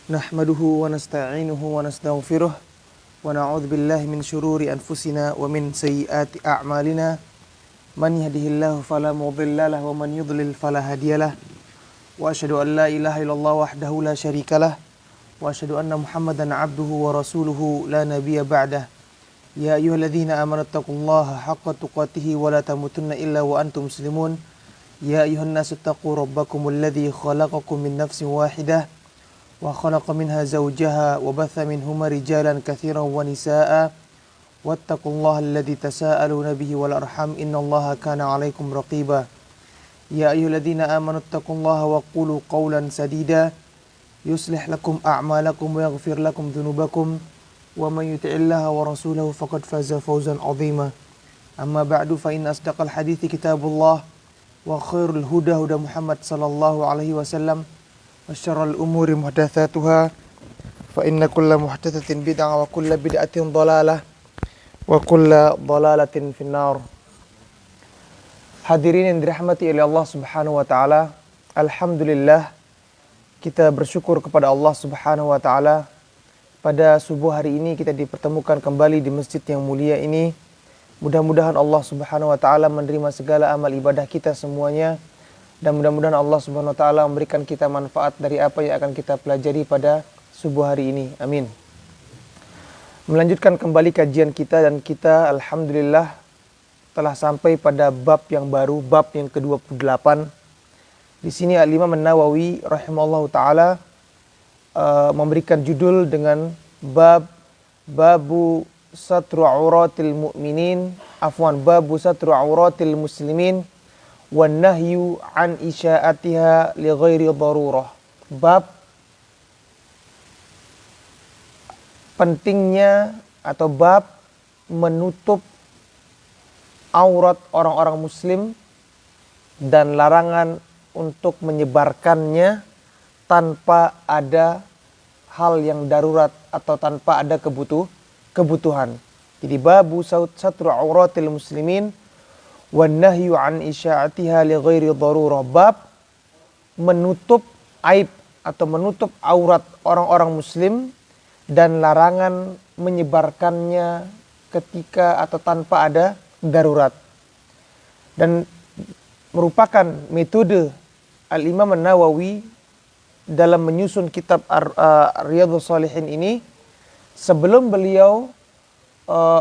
Nahmaduhu wa nasta'inuhu wa nastaghfiruh wa na'udzu billahi min syururi anfusina wa min sayyiati a'malina. Man yahdihillahu fala mudhillalah wa man yudlil fala hadiyalah. Wa asyhadu an la ilaha illallah wahdahu la syarikalah wa asyhadu anna Muhammadan 'abduhu wa rasuluhu la nabiyya ba'dah. Ya ayyuhalladzina amanu taqullaha haqqa tuqatih wa la tamutunna illa wa antum muslimun. Ya ayyuhan nasu taqu rabbakumul ladzi khalaqakum min nafsin wahidah wa khalaqa minha zawjaha wa batha minhuma rijalan katsiran wa nisaa wattaqullaha alladzi tasaaluna bihi wal arham innallaha kana 'alaikum raqiba. Ya ayyuhalladzina amanu taqullaha wa qulu qawlan sadida yuslih lakum a'malakum wa yaghfir lakum dhunubakum wa man yuti'illaha wa rasulahu faqad faza fawzan 'azima. Amma ba'du fa inna asdaqal hadithi kitabullah wa khairul huda huda Muhammad sallallahu alaihi wasallam wa syarrul umuri muhdatsatuha fa inna kulla muhdatsatin bid'ah wa kulla bid'atin dhalalah wa kulla dhalalatin finnar. Hadirin yang dirahmati oleh Allah Subhanahu wa taala, alhamdulillah kita bersyukur kepada Allah Subhanahu wa taala pada subuh hari ini kita dipertemukan kembali di masjid yang mulia ini. Mudah-mudahan Allah Subhanahu wa taala menerima segala amal ibadah kita semuanya. Dan mudah-mudahan Allah Subhanahu wa taala memberikan kita manfaat dari apa yang akan kita pelajari pada subuh hari ini. Amin. Melanjutkan kembali kajian kita dan kita alhamdulillah telah sampai pada bab yang baru, bab yang ke-28. Di sini Al-Imam An-Nawawi rahimahullahu taala memberikan judul dengan babu satru auratil mu'minin, babu satru auratil muslimin wan nahyu an isya'atiha li ghairi darurah. Bab pentingnya atau bab menutup aurat orang-orang muslim dan larangan untuk menyebarkannya tanpa ada hal yang darurat atau tanpa ada kebutuhan. Jadi babu satru auratil muslimin wan nahyu an isya'atiha li ghairi darurah. Bab menutup aib atau menutup aurat orang-orang muslim dan larangan menyebarkannya ketika atau tanpa ada darurat. Dan merupakan metode Al-Imam An-Nawawi dalam menyusun kitab Riyadhus Shalihin ini sebelum beliau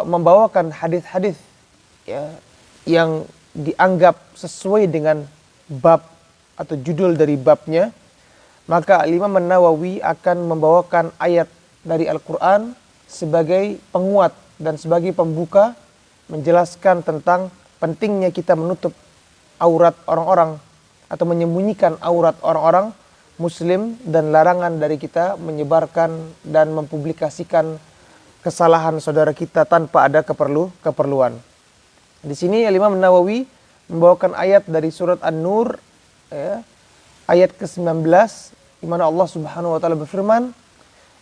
membawakan hadis-hadis ya, yang dianggap sesuai dengan bab atau judul dari babnya, maka Imam An-Nawawi akan membawakan ayat dari Al-Quran sebagai penguat dan sebagai pembuka, menjelaskan tentang pentingnya kita menutup aurat orang-orang atau menyembunyikan aurat orang-orang muslim dan larangan dari kita menyebarkan dan mempublikasikan kesalahan saudara kita tanpa ada keperluan. Di sini Imam Nawawi membawakan ayat dari surat An-Nur ya, ayat ke-19 di mana Allah Subhanahu wa taala berfirman,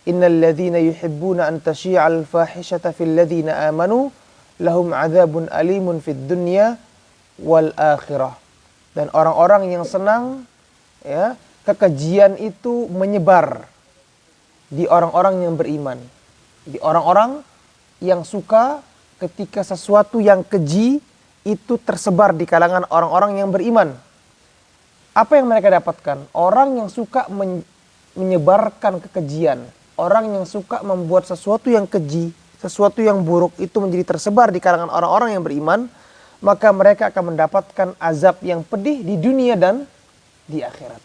"Innal ladzina yuhibbuna an tashi'al fahishata fil ladzina amanu lahum 'adzabun alimun fid dunya wal akhirah." Dan orang-orang yang senang ya, kekejian itu menyebar di orang-orang yang beriman. Di orang-orang yang suka ketika sesuatu yang keji itu tersebar di kalangan orang-orang yang beriman. Apa yang mereka dapatkan? Orang yang suka menyebarkan kekejian, orang yang suka membuat sesuatu yang keji, sesuatu yang buruk itu menjadi tersebar di kalangan orang-orang yang beriman, maka mereka akan mendapatkan azab yang pedih di dunia dan di akhirat.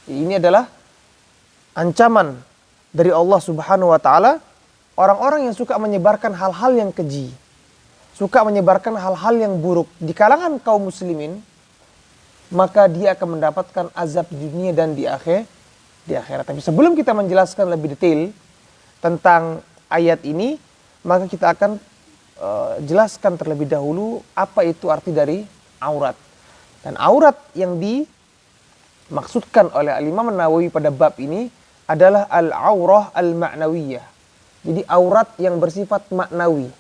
Ini adalah ancaman dari Allah Subhanahu wa taala orang-orang yang suka menyebarkan hal-hal yang keji, suka menyebarkan hal-hal yang buruk di kalangan kaum muslimin, maka dia akan mendapatkan azab di dunia dan di akhirat. Tapi sebelum kita menjelaskan lebih detail tentang ayat ini, maka kita akan jelaskan terlebih dahulu apa itu arti dari aurat. Dan aurat yang dimaksudkan oleh Al-Imam An-Nawawi pada bab ini adalah al-aurah al-ma'nawiyah. Jadi aurat yang bersifat maknawi.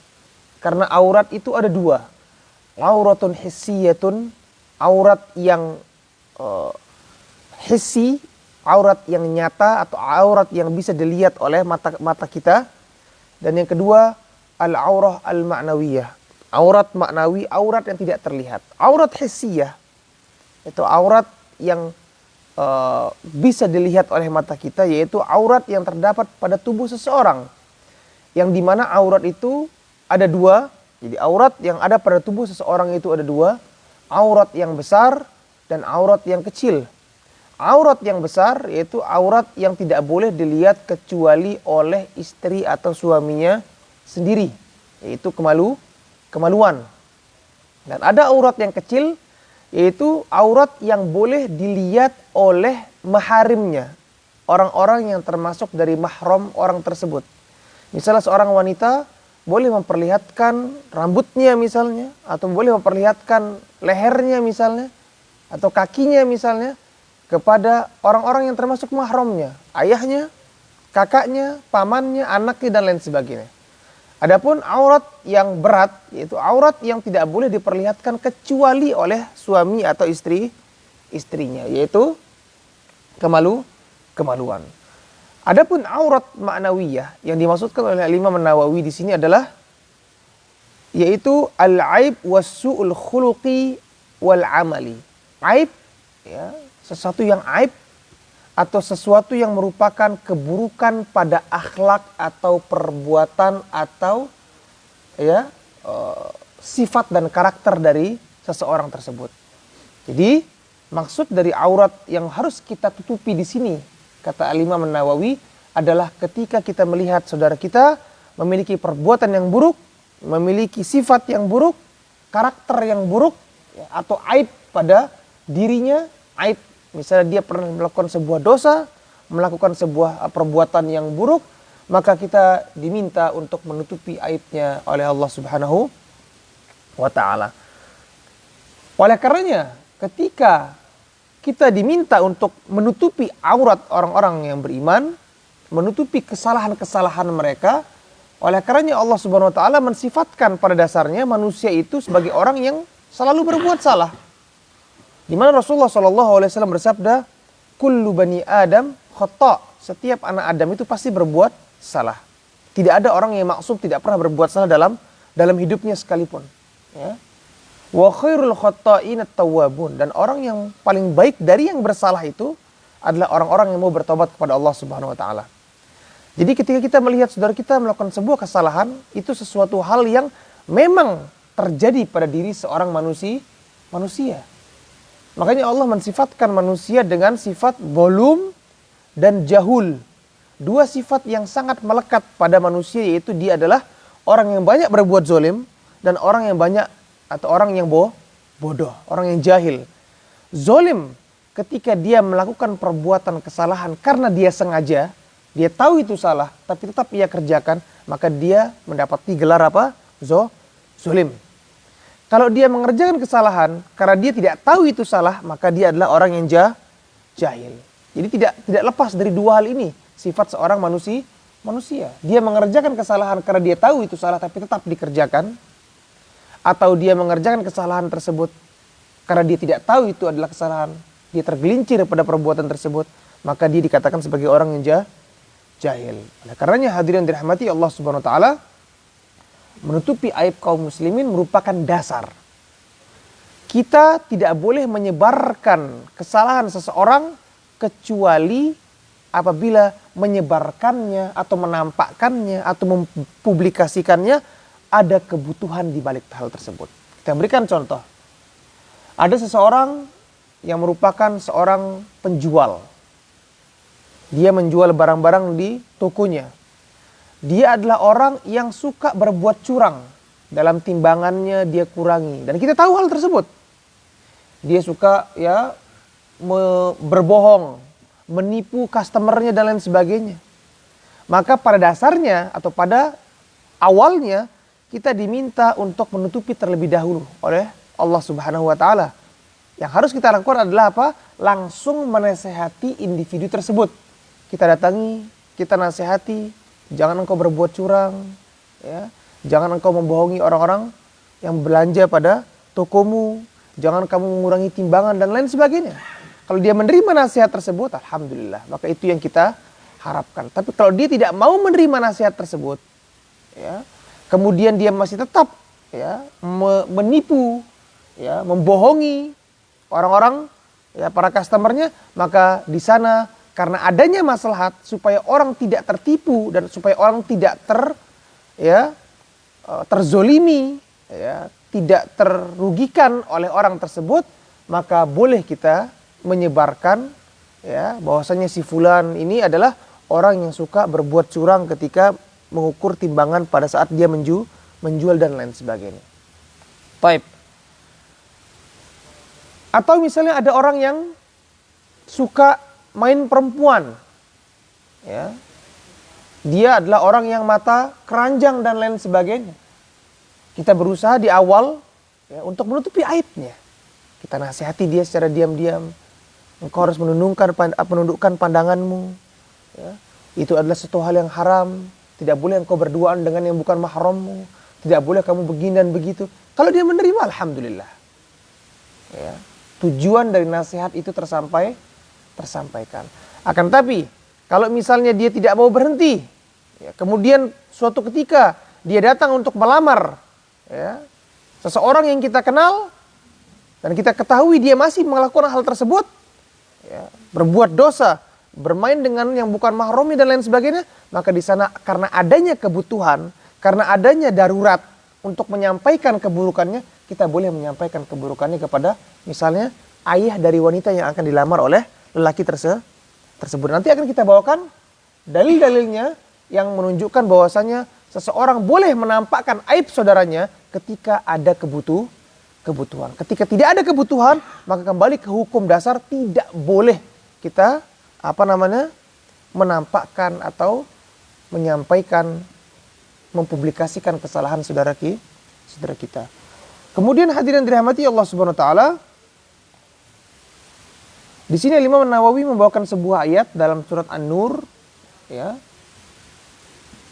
Karena aurat itu ada dua. Auratun hissiyatun, aurat yang hissi, aurat yang nyata atau aurat yang bisa dilihat oleh mata kita. Dan yang kedua, al-aurah al-ma'nawiyah. Aurat maknawi, aurat yang tidak terlihat. Aurat hissiyah, itu aurat yang bisa dilihat oleh mata kita, yaitu aurat yang terdapat pada tubuh seseorang. Yang dimana aurat itu ada dua. Jadi aurat yang ada pada tubuh seseorang itu ada dua. Aurat yang besar dan aurat yang kecil. Aurat yang besar yaitu aurat yang tidak boleh dilihat kecuali oleh istri atau suaminya sendiri. Yaitu kemaluan. Dan ada aurat yang kecil yaitu aurat yang boleh dilihat oleh maharimnya. Orang-orang yang termasuk dari mahram orang tersebut. Misalnya seorang wanita boleh memperlihatkan rambutnya misalnya, atau boleh memperlihatkan lehernya misalnya, atau kakinya misalnya, kepada orang-orang yang termasuk mahramnya, ayahnya, kakaknya, pamannya, anaknya, dan lain sebagainya. Adapun aurat yang berat, yaitu aurat yang tidak boleh diperlihatkan kecuali oleh suami atau istrinya, yaitu kemaluan. Adapun aurat ma'nawiyah yang dimaksudkan oleh Imam Nawawi di sini adalah yaitu al-aib was-su'ul khuluqi wal amali. Aib, ya, sesuatu yang aib atau sesuatu yang merupakan keburukan pada akhlak atau perbuatan atau ya sifat dan karakter dari seseorang tersebut. Jadi maksud dari aurat yang harus kita tutupi di sini, kata Imam Nawawi, adalah ketika kita melihat saudara kita memiliki perbuatan yang buruk, memiliki sifat yang buruk, karakter yang buruk, ya, atau aib pada dirinya, aib misalnya dia pernah melakukan sebuah dosa, melakukan sebuah perbuatan yang buruk, maka kita diminta untuk menutupi aibnya oleh Allah Subhanahu wa ta'ala. Oleh karenanya, ketika kita diminta untuk menutupi aurat orang-orang yang beriman, menutupi kesalahan-kesalahan mereka. Oleh karenanya Allah Subhanahu wa taala mensifatkan pada dasarnya manusia itu sebagai orang yang selalu berbuat salah. Di mana Rasulullah SAW bersabda, "Kullu bani Adam khata'." Setiap anak Adam itu pasti berbuat salah. Tidak ada orang yang maksum tidak pernah berbuat salah dalam hidupnya sekalipun, ya. Wa khairul khatta'in at-tawwabun, dan orang yang paling baik dari yang bersalah itu adalah orang-orang yang mau bertobat kepada Allah Subhanahu wa taala. Jadi ketika kita melihat saudara kita melakukan sebuah kesalahan, itu sesuatu hal yang memang terjadi pada diri seorang manusia. Makanya Allah mensifatkan manusia dengan sifat bolum dan jahul. Dua sifat yang sangat melekat pada manusia, yaitu dia adalah orang yang banyak berbuat zalim dan orang yang banyak atau orang yang bodoh, orang yang jahil. Zalim ketika dia melakukan perbuatan kesalahan karena dia sengaja, dia tahu itu salah tapi tetap ia kerjakan, maka dia mendapati gelar apa? Zalim. Kalau dia mengerjakan kesalahan karena dia tidak tahu itu salah, maka dia adalah orang yang jahil. Jadi tidak lepas dari dua hal ini sifat seorang manusia. Dia mengerjakan kesalahan karena dia tahu itu salah tapi tetap dikerjakan, atau dia mengerjakan kesalahan tersebut karena dia tidak tahu itu adalah kesalahan, dia tergelincir pada perbuatan tersebut, maka dia dikatakan sebagai orang yang jahil. Oleh karenanya hadirin dirahmati Allah Subhanahu wa taala, menutupi aib kaum muslimin merupakan dasar. Kita tidak boleh menyebarkan kesalahan seseorang kecuali apabila menyebarkannya atau menampakkannya atau mempublikasikannya ada kebutuhan di balik hal tersebut. Kita berikan contoh. Ada seseorang yang merupakan seorang penjual. Dia menjual barang-barang di tokonya. Dia adalah orang yang suka berbuat curang. Dalam timbangannya dia kurangi. Dan kita tahu hal tersebut. Dia suka berbohong, menipu customernya dan lain sebagainya. Maka pada dasarnya atau pada awalnya kita diminta untuk menutupi terlebih dahulu oleh Allah Subhanahu wa taala. Yang harus kita lakukan adalah apa? Langsung menasehati individu tersebut. Kita datangi, kita nasihati, jangan engkau berbuat curang, ya. Jangan engkau membohongi orang-orang yang belanja pada tokomu, jangan kamu mengurangi timbangan dan lain sebagainya. Kalau dia menerima nasihat tersebut, alhamdulillah, maka itu yang kita harapkan. Tapi kalau dia tidak mau menerima nasihat tersebut, ya, kemudian dia masih tetap ya menipu, ya, membohongi orang-orang, ya, para customernya, maka di sana karena adanya maslahat supaya orang tidak tertipu dan supaya orang tidak terzolimi, ya, tidak terugikan oleh orang tersebut, maka boleh kita menyebarkan, ya, bahwasanya si fulan ini adalah orang yang suka berbuat curang ketika mengukur timbangan pada saat dia menjual dan lain sebagainya. Baik. Atau misalnya ada orang yang suka main perempuan, ya, dia adalah orang yang mata keranjang dan lain sebagainya. Kita berusaha di awal, ya, untuk menutupi aibnya. Kita nasihati dia secara diam-diam. Engkau harus menundukkan pandanganmu. Ya. Itu adalah satu hal yang haram. Tidak boleh engkau berduaan dengan yang bukan mahrammu. Tidak boleh kamu begini dan begitu. Kalau dia menerima, alhamdulillah. Ya. Tujuan dari nasihat itu tersampaikan. Akan tapi kalau misalnya dia tidak mau berhenti, ya, kemudian suatu ketika dia datang untuk melamar, ya, seseorang yang kita kenal dan kita ketahui dia masih melakukan hal tersebut, ya, berbuat dosa, bermain dengan yang bukan mahramnya dan lain sebagainya, maka di sana karena adanya kebutuhan, karena adanya darurat untuk menyampaikan keburukannya, kita boleh menyampaikan keburukannya kepada misalnya ayah dari wanita yang akan dilamar oleh lelaki tersebut. Nanti akan kita bawakan dalil-dalilnya yang menunjukkan bahwasanya seseorang boleh menampakkan aib saudaranya ketika ada kebutuhan. Ketika tidak ada kebutuhan, maka kembali ke hukum dasar, tidak boleh kita menampakkan atau menyampaikan, mempublikasikan kesalahan saudara kita. Kemudian hadirin dirahmati Allah Subhanahu wa taala, di sini Imam Nawawi membawakan sebuah ayat dalam surat An-Nur, ya.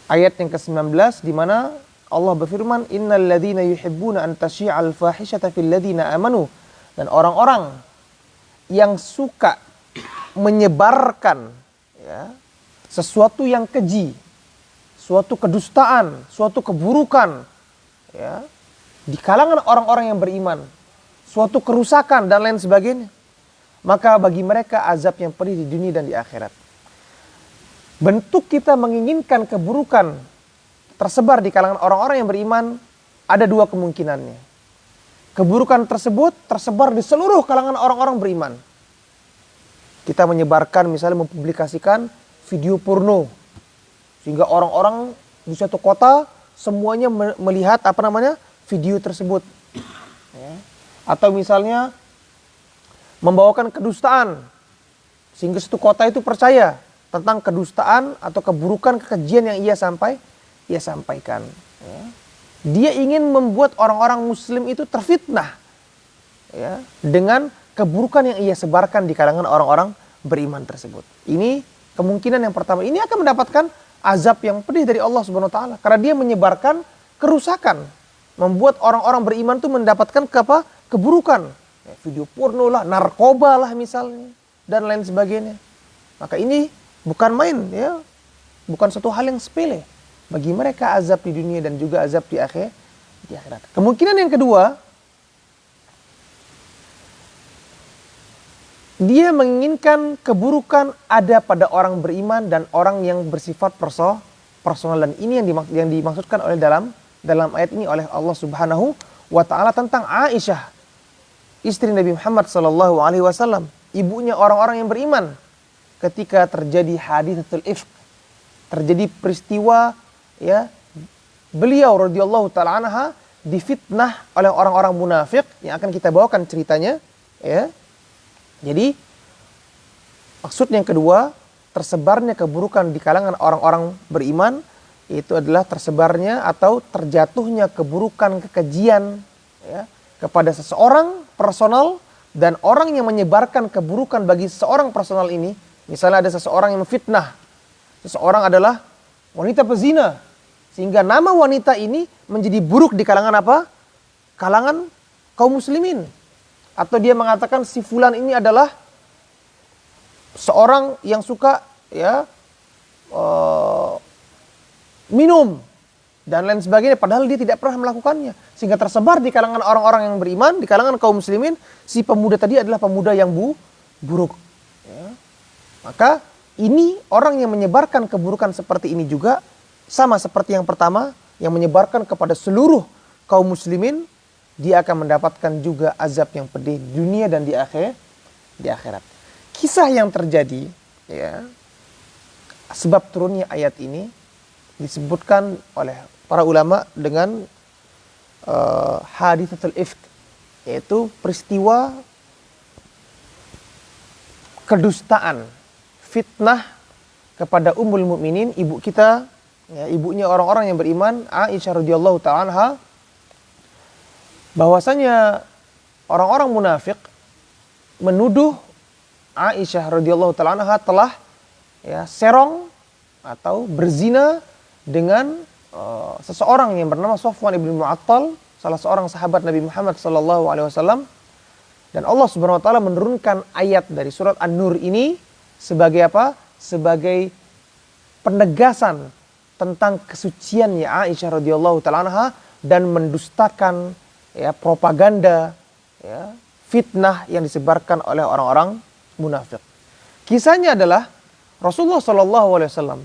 Ayat yang ke-19 di mana Allah berfirman, innal ladzina yuhibbuna an tasyi'al fahishata fil ladzina amanu, dan orang-orang yang suka menyebarkan, ya, sesuatu yang keji, suatu kedustaan, suatu keburukan, ya, di kalangan orang-orang yang beriman, suatu kerusakan dan lain sebagainya, maka bagi mereka azab yang pedih di dunia dan di akhirat. Bentuk kita menginginkan keburukan tersebar di kalangan orang-orang yang beriman ada dua kemungkinannya. Keburukan tersebut tersebar di seluruh kalangan orang-orang beriman. Kita menyebarkan, misalnya mempublikasikan video porno, sehingga orang-orang di suatu kota semuanya melihat video tersebut, ya. Atau misalnya membawakan kedustaan, sehingga satu kota itu percaya tentang kedustaan atau keburukan, kekejian yang ia sampaikan. Ya. Dia ingin membuat orang-orang muslim itu terfitnah, ya, dengan keburukan yang ia sebarkan di kalangan orang-orang beriman tersebut. Ini kemungkinan yang pertama. Ini akan mendapatkan azab yang pedih dari Allah Subhanahu wa taala karena dia menyebarkan kerusakan, membuat orang-orang beriman itu mendapatkan keburukan. Ya, video porno lah, narkoba lah misalnya, dan lain sebagainya. Maka ini bukan main, ya, bukan suatu hal yang sepele. Bagi mereka azab di dunia dan juga azab di akhirat. Kemungkinan yang kedua, dia menginginkan keburukan ada pada orang beriman dan orang yang bersifat personal, dan ini yang dimaksudkan oleh dalam ayat ini oleh Allah Subhanahu wa taala tentang Aisyah, istri Nabi Muhammad sallallahu alaihi wasallam, ibunya orang-orang yang beriman. Ketika terjadi haditsatul ifk, terjadi peristiwa, ya, beliau radhiyallahu taala anha difitnah oleh orang-orang munafik yang akan kita bawakan ceritanya, ya. Jadi maksud yang kedua, tersebarnya keburukan di kalangan orang-orang beriman itu adalah tersebarnya atau terjatuhnya keburukan, kekejian, ya, kepada seseorang personal, dan orang yang menyebarkan keburukan bagi seseorang personal ini. Misalnya ada seseorang yang memfitnah, seseorang adalah wanita pezina, sehingga nama wanita ini menjadi buruk di kalangan kalangan kaum muslimin. Atau dia mengatakan si fulan ini adalah seorang yang suka ya minum dan lain sebagainya, padahal dia tidak pernah melakukannya, sehingga tersebar di kalangan orang-orang yang beriman, di kalangan kaum muslimin, si pemuda tadi adalah pemuda yang buruk. Ya. Maka ini orang yang menyebarkan keburukan seperti ini juga sama seperti yang pertama, yang menyebarkan kepada seluruh kaum muslimin, dia akan mendapatkan juga azab yang pedih di dunia dan di akhirat. Kisah yang terjadi, ya, sebab turunnya ayat ini disebutkan oleh para ulama dengan haditsatul ifk, yaitu peristiwa kedustaan, fitnah kepada Ummul Mukminin, ibu kita, ya, ibunya orang-orang yang beriman, Aisyah radhiyallahu ta'ala anha, bahwasanya orang-orang munafik menuduh Aisyah radhiyallahu ta'ala anha telah ya serong atau berzina dengan seseorang yang bernama Safwan ibn Mu'attal, salah seorang sahabat Nabi Muhammad sallallahu alaihi wasallam. Dan Allah Subhanahu wa taala menurunkan ayat dari surat An-Nur ini sebagai apa? Sebagai penegasan tentang kesuciannya Aisyah radhiyallahu ta'ala anha dan mendustakan ya propaganda, ya, fitnah yang disebarkan oleh orang-orang munafik. Kisahnya adalah Rasulullah sallallahu alaihi wasallam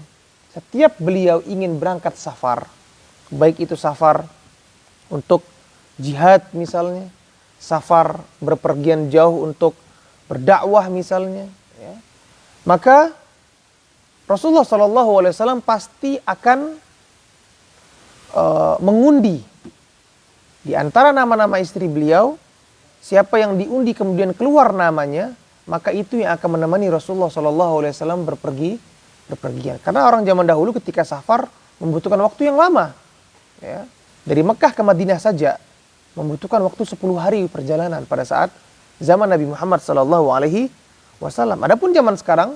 setiap beliau ingin berangkat safar, baik itu safar untuk jihad misalnya, safar berpergian jauh untuk berdakwah misalnya, ya, maka Rasulullah SAW pasti akan mengundi di antara nama-nama istri beliau, siapa yang diundi kemudian keluar namanya, maka itu yang akan menemani Rasulullah SAW berpergian. Karena orang zaman dahulu ketika safar membutuhkan waktu yang lama, ya. Dari Mekah ke Madinah saja membutuhkan waktu 10 hari perjalanan pada saat zaman Nabi Muhammad SAW. Adapun zaman sekarang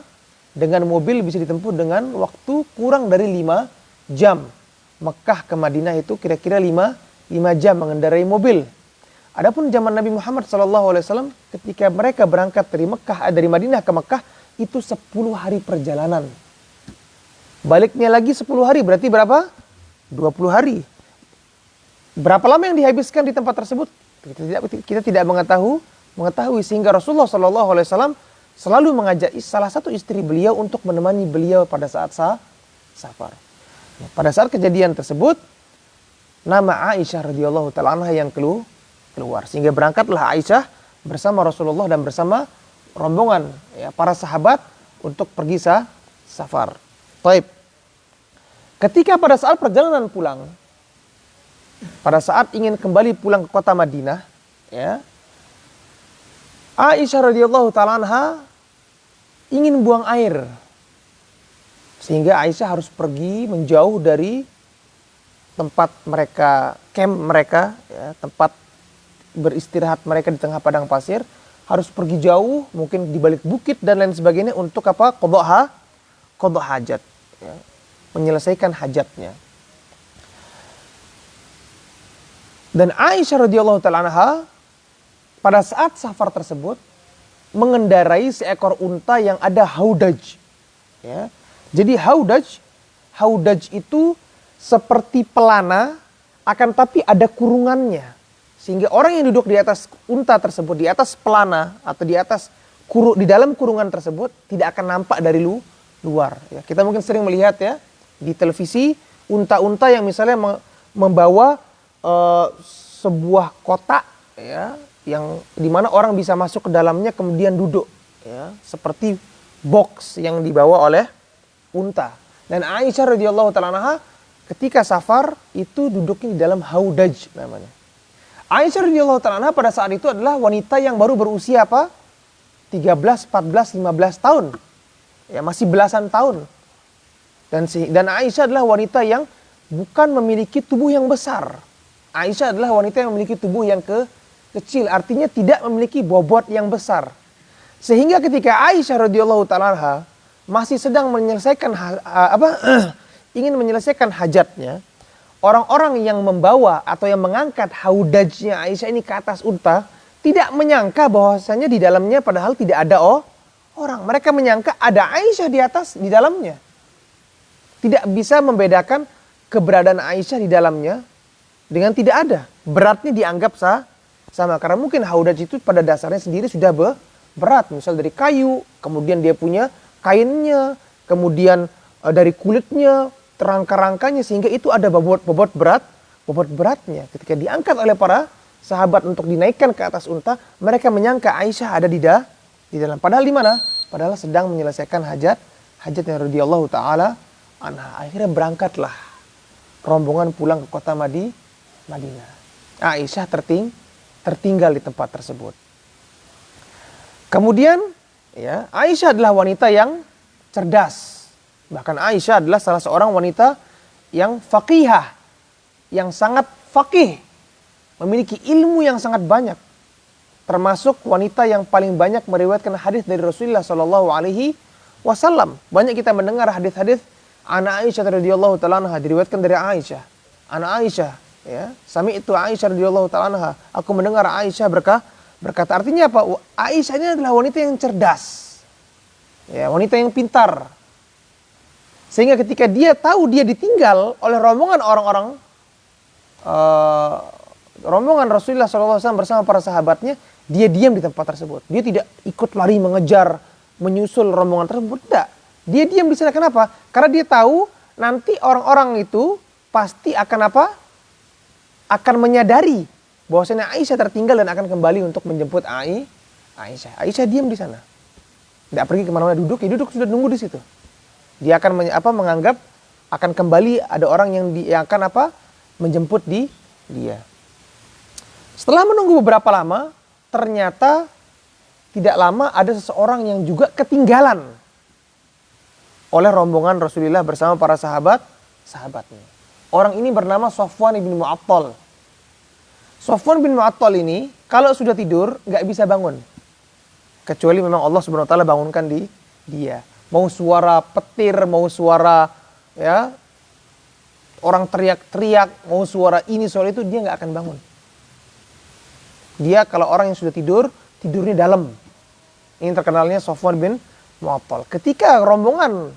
dengan mobil bisa ditempuh dengan waktu kurang dari 5 jam. Mekah ke Madinah itu kira-kira 5 jam mengendarai mobil. Adapun zaman Nabi Muhammad SAW ketika mereka berangkat dari Madinah ke Mekah itu 10 hari perjalanan. Baliknya lagi 10 hari, berarti berapa? 20 hari. Berapa lama yang dihabiskan di tempat tersebut? Kita tidak mengetahui, sehingga Rasulullah SAW selalu mengajak salah satu istri beliau untuk menemani beliau pada saat safar. Pada saat kejadian tersebut, nama Aisyah radhiyallahu ta'ala anha yang keluar, sehingga berangkatlah Aisyah bersama Rasulullah dan bersama rombongan, ya, para sahabat untuk pergi safar. Baik. Ketika pada saat perjalanan pulang, pada saat ingin kembali pulang ke kota Madinah, ya, Aisyah radhiyallahu ta'ala anha ingin buang air, sehingga Aisyah harus pergi menjauh dari tempat mereka, camp mereka, ya, tempat beristirahat mereka di tengah padang pasir, harus pergi jauh, mungkin di balik bukit dan lain sebagainya untuk apa? Qadha hajat, ya, menyelesaikan hajatnya. Dan Aisyah radhiyallahu ta'ala anha pada saat safar tersebut mengendarai seekor unta yang ada haudaj, ya. Jadi haudaj itu seperti pelana, akan tapi ada kurungannya, sehingga orang yang duduk di atas unta tersebut, di atas pelana atau di dalam kurungan tersebut tidak akan nampak dari luar. Ya, kita mungkin sering melihat, ya, di televisi unta-unta yang misalnya membawa sebuah kotak, ya, yang dimana orang bisa masuk ke dalamnya kemudian duduk, ya, seperti box yang dibawa oleh unta. Dan Aisyah radhiyallahu ta'ala anha ketika safar itu duduknya di dalam haudaj namanya. Aisyah radhiyallahu ta'ala anha pada saat itu adalah wanita yang baru berusia apa? 13, 14, 15 tahun. Ya, masih belasan tahun. Dan Aisyah adalah wanita yang bukan memiliki tubuh yang besar. Aisyah adalah wanita yang memiliki tubuh yang kecil, artinya tidak memiliki bobot yang besar. Sehingga ketika Aisyah radhiyallahu ta'ala anha masih sedang menyelesaikan ingin menyelesaikan hajatnya, orang-orang yang membawa atau yang mengangkat haudajnya Aisyah ini ke atas unta tidak menyangka bahwasanya di dalamnya padahal tidak ada orang. Mereka menyangka ada Aisyah di atas, di dalamnya. Tidak bisa membedakan keberadaan Aisyah di dalamnya dengan tidak ada. Beratnya dianggap sama. Karena mungkin haudaj itu pada dasarnya sendiri sudah berat. Misal dari kayu, kemudian dia punya kainnya, kemudian dari kulitnya, rangka-rangkanya, sehingga itu ada bobot beratnya. Ketika diangkat oleh para sahabat untuk dinaikkan ke atas unta, mereka menyangka Aisyah ada di dalam. Padahal di mana? Padahal sedang menyelesaikan hajatnya radhiyallahu taala anha. Akhirnya berangkatlah rombongan pulang ke kota Madinah. Aisyah tertinggal di tempat tersebut. Kemudian ya, Aisyah adalah wanita yang cerdas. Bahkan Aisyah adalah salah seorang wanita yang faqihah, yang sangat faqih, memiliki ilmu yang sangat banyak. Termasuk wanita yang paling banyak meriwayatkan hadis dari Rasulullah Shallallahu Alaihi Wasallam. Banyak kita mendengar hadis-hadis anak Aisyah radhiyallahu taala anha diriwayatkan dari Aisyah. Anak Aisyah, ya, sami itu Aisyah radhiyallahu taala anha. Aku mendengar Aisyah berkata, artinya apa? Aisyah ini adalah wanita yang cerdas, ya, wanita yang pintar. Sehingga ketika dia tahu dia ditinggal oleh rombongan rombongan Rasulullah SAW bersama para sahabatnya, dia diam di tempat tersebut. Dia tidak ikut lari mengejar, menyusul rombongan tersebut. Tidak. Dia diam di sana. Kenapa? Karena dia tahu nanti orang-orang itu pasti akan apa? Akan menyadari bahwasanya Aisyah tertinggal dan akan kembali untuk menjemput Aisyah. Aisyah diam di sana. Tidak pergi kemana-mana, duduk sudah nunggu di situ. Dia akan menganggap akan kembali ada orang yang akan menjemput dia. Setelah menunggu beberapa lama, ternyata tidak lama ada seseorang yang juga ketinggalan oleh rombongan Rasulullah bersama para sahabatnya. Orang ini bernama Safwan bin Mu'attal. Safwan bin Mu'attal ini kalau sudah tidur nggak bisa bangun, kecuali memang Allah Subhanahu Wa Taala bangunkan dia. Mau suara petir, mau suara ya orang teriak-teriak, mau suara ini suara itu, dia nggak akan bangun. Dia kalau orang yang sudah tidur, tidurnya dalam. Ini terkenalnya Safwan bin Mu'attal. Ketika rombongan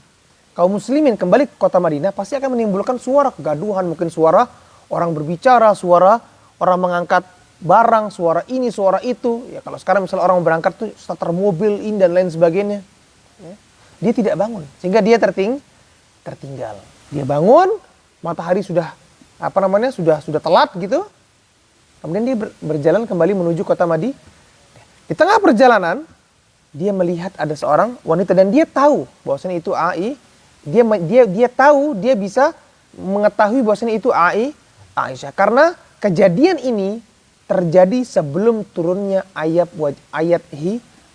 kaum muslimin kembali ke kota Madinah, pasti akan menimbulkan suara kegaduhan, mungkin suara orang berbicara, suara orang mengangkat barang, suara ini, suara itu. Ya kalau sekarang misalnya orang berangkat tuh starter mobil ini dan lain sebagainya. Ya. Dia tidak bangun, sehingga dia tertinggal. Dia bangun, matahari sudah sudah telat gitu. Kemudian dia berjalan kembali menuju kota Madinah. Di tengah perjalanan, dia melihat ada seorang wanita dan dia tahu bahwasanya itu dia tahu, dia bisa mengetahui bahwasanya itu Aisyah karena kejadian ini terjadi sebelum turunnya ayat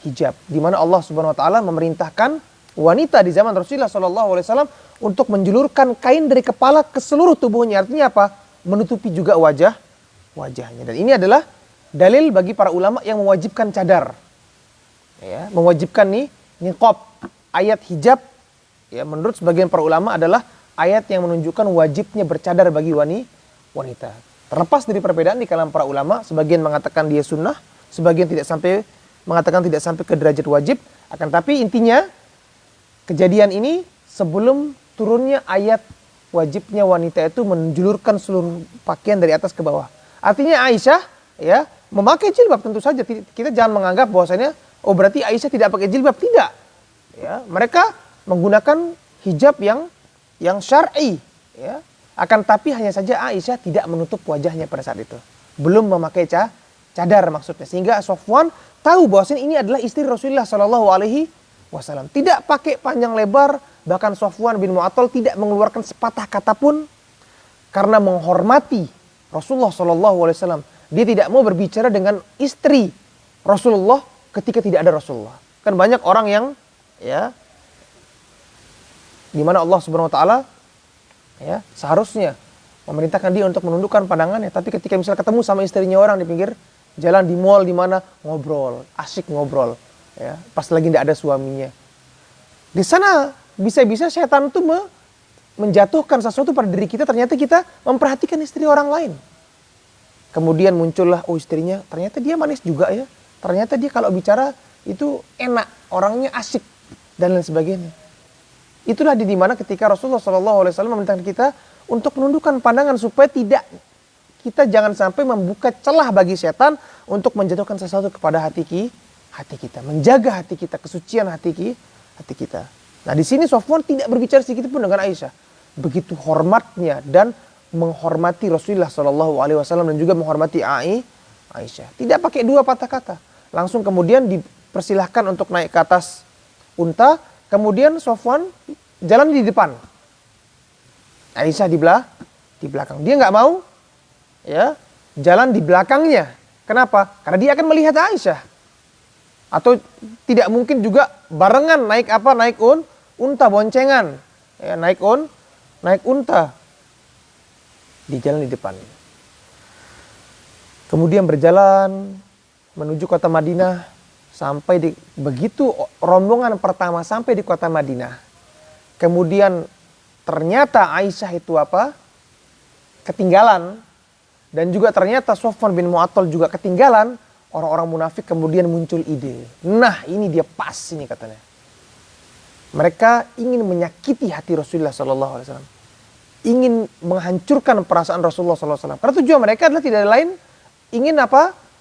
hijab, di mana Allah Subhanahu Wa Taala memerintahkan wanita di zaman Rasulullah SAW untuk menjulurkan kain dari kepala ke seluruh tubuhnya. Artinya apa? Menutupi juga wajahnya. Dan ini adalah dalil bagi para ulama yang mewajibkan cadar, ya, mewajibkan niqab. Ayat hijab, ya, menurut sebagian para ulama adalah ayat yang menunjukkan wajibnya bercadar bagi wanita. Terlepas dari perbedaan di kalangan para ulama, sebagian mengatakan dia sunnah, sebagian mengatakan tidak sampai ke derajat wajib. Akan tapi intinya kejadian ini sebelum turunnya ayat wajibnya wanita itu menjulurkan seluruh pakaian dari atas ke bawah. Artinya Aisyah ya memakai jilbab, tentu saja kita jangan menganggap bahwasanya berarti Aisyah tidak pakai jilbab, tidak. Ya, mereka menggunakan hijab yang syar'i, ya. Akan tapi hanya saja Aisyah tidak menutup wajahnya pada saat itu. Belum memakai cadar maksudnya, sehingga Safwan tahu bahwasanya ini adalah istri Rasulullah Shallallahu Alaihi Wasallam. Tidak pakai panjang lebar, bahkan Safwan bin Mu'attal tidak mengeluarkan sepatah kata pun karena menghormati Rasulullah Shallallahu Alaihi Wasallam. Dia tidak mau berbicara dengan istri Rasulullah ketika tidak ada Rasulullah. Kan banyak orang yang ya di mana Allah Subhanahu Wa Taala ya seharusnya memerintahkan dia untuk menundukkan pandangannya, tapi ketika misalnya ketemu sama istrinya orang di pinggir jalan, di mall, di mana, ngobrol, asyik ngobrol, ya, pas lagi tidak ada suaminya. Di sana bisa-bisa setan itu menjatuhkan sesuatu pada diri kita, ternyata kita memperhatikan istri orang lain. Kemudian muncullah, istrinya ternyata dia manis juga ya. Ternyata dia kalau bicara itu enak, orangnya asik dan lain sebagainya. Itulah di mana ketika Rasulullah SAW memerintahkan kita untuk menundukkan pandangan supaya kita jangan sampai membuka celah bagi setan untuk menjatuhkan sesuatu kepada hati kita, menjaga hati kita, kesucian hati kita. Nah, di sini Sofwan tidak berbicara sedikit pun dengan Aisyah. Begitu hormatnya dan menghormati Rasulullah SAW dan juga menghormati Aisyah. Tidak pakai dua patah kata. Langsung kemudian dipersilahkan untuk naik ke atas unta. Kemudian Sofwan jalan di depan. Aisyah di belakang. Dia nggak mau ya jalan di belakangnya. Kenapa? Karena dia akan melihat Aisyah. Atau tidak mungkin juga barengan naik unta boncengan. Ya, naik unta. Di jalan di depan. Kemudian berjalan menuju kota Madinah. Sampai begitu rombongan pertama sampai di kota Madinah. Kemudian ternyata Aisyah itu ketinggalan. Dan juga ternyata Sofwan bin Mu'attal juga ketinggalan. Orang-orang munafik kemudian muncul ide. Nah, ini dia pas ini katanya. Mereka ingin menyakiti hati Rasulullah SAW. Ingin menghancurkan perasaan Rasulullah SAW. Karena tujuan mereka adalah tidak lain ingin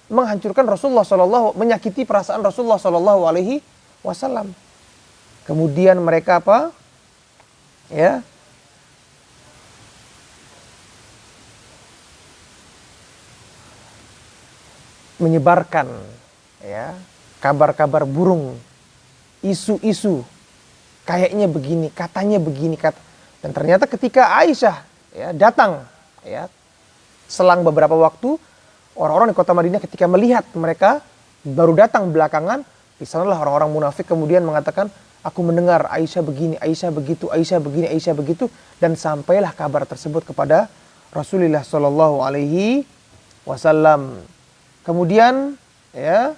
menghancurkan Rasulullah SAW, menyakiti perasaan Rasulullah SAW. Kemudian mereka ya, menyebarkan ya kabar-kabar burung, isu-isu, kayaknya begini, katanya begini, dan ternyata ketika Aisyah ya datang ya selang beberapa waktu, orang-orang di kota Madinah ketika melihat mereka baru datang belakangan, di sanalah orang-orang munafik kemudian mengatakan, aku mendengar Aisyah begini, Aisyah begitu, Aisyah begini, Aisyah begitu, dan sampailah kabar tersebut kepada Rasulullah SAW. Kemudian ya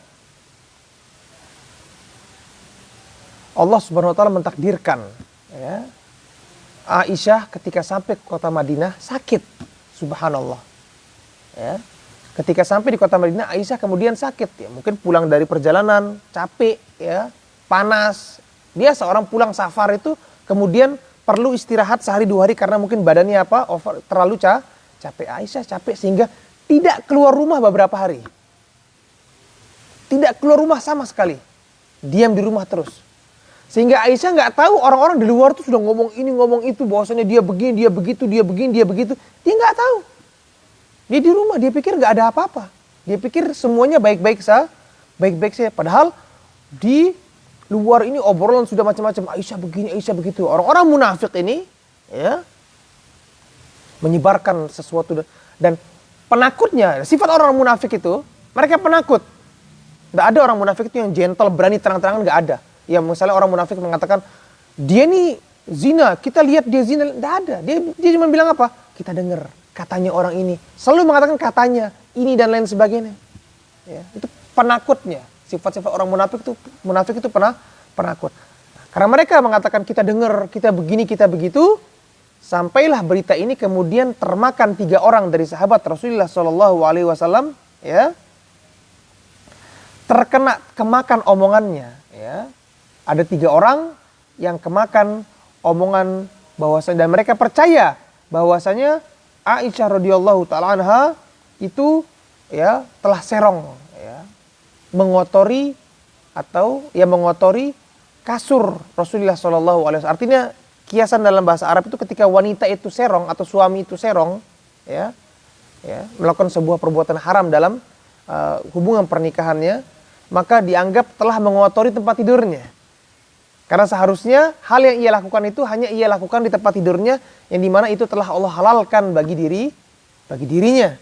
Allah Subhanahu wa taala mentakdirkan ya Aisyah ketika sampai ke kota Madinah sakit, subhanallah. Ya. Ketika sampai di kota Madinah, Aisyah kemudian sakit. Ya, mungkin pulang dari perjalanan, capek, ya, panas. Dia seorang pulang safar itu kemudian perlu istirahat sehari 2 hari karena mungkin badannya terlalu capek. Aisyah capek sehingga tidak keluar rumah beberapa hari. Tidak keluar rumah sama sekali. Diam di rumah terus. Sehingga Aisyah nggak tahu orang-orang di luar tuh sudah ngomong ini ngomong itu, bahwasanya dia begini, dia begitu, dia begini, dia begitu. Dia nggak tahu. Dia di rumah, dia pikir nggak ada apa-apa. Dia pikir semuanya baik-baik saja. Padahal di luar ini obrolan sudah macam-macam. Aisyah begini, Aisyah begitu. Orang-orang munafik ini ya menyebarkan sesuatu dan penakutnya. Sifat orang munafik itu mereka penakut. Nggak ada orang munafik itu yang gentle, berani terang-terangan, nggak ada. Ya misalnya orang munafik mengatakan dia nih zina, kita lihat dia zina, nggak ada. Dia cuma bilang apa? Kita dengar katanya orang ini. Selalu mengatakan katanya ini dan lain sebagainya. Ya, itu penakutnya. Sifat-sifat orang munafik itu penakut. Karena mereka mengatakan kita dengar, kita begini, kita begitu. Sampailah berita ini kemudian termakan 3 orang dari sahabat Rasulullah SAW. Ya, kemakan omongannya. Ya. Ada 3 orang yang kemakan omongan bahwasanya, dan mereka percaya bahwasanya Aisyah radhiyallahu taala anha itu ya telah serong ya mengotori kasur Rasulullah SAW. Artinya kiasan dalam bahasa Arab itu ketika wanita itu serong atau suami itu serong ya melakukan sebuah perbuatan haram dalam hubungan pernikahannya, maka dianggap telah mengotori tempat tidurnya. Karena seharusnya hal yang ia lakukan itu hanya ia lakukan di tempat tidurnya yang dimana itu telah Allah halalkan bagi dirinya.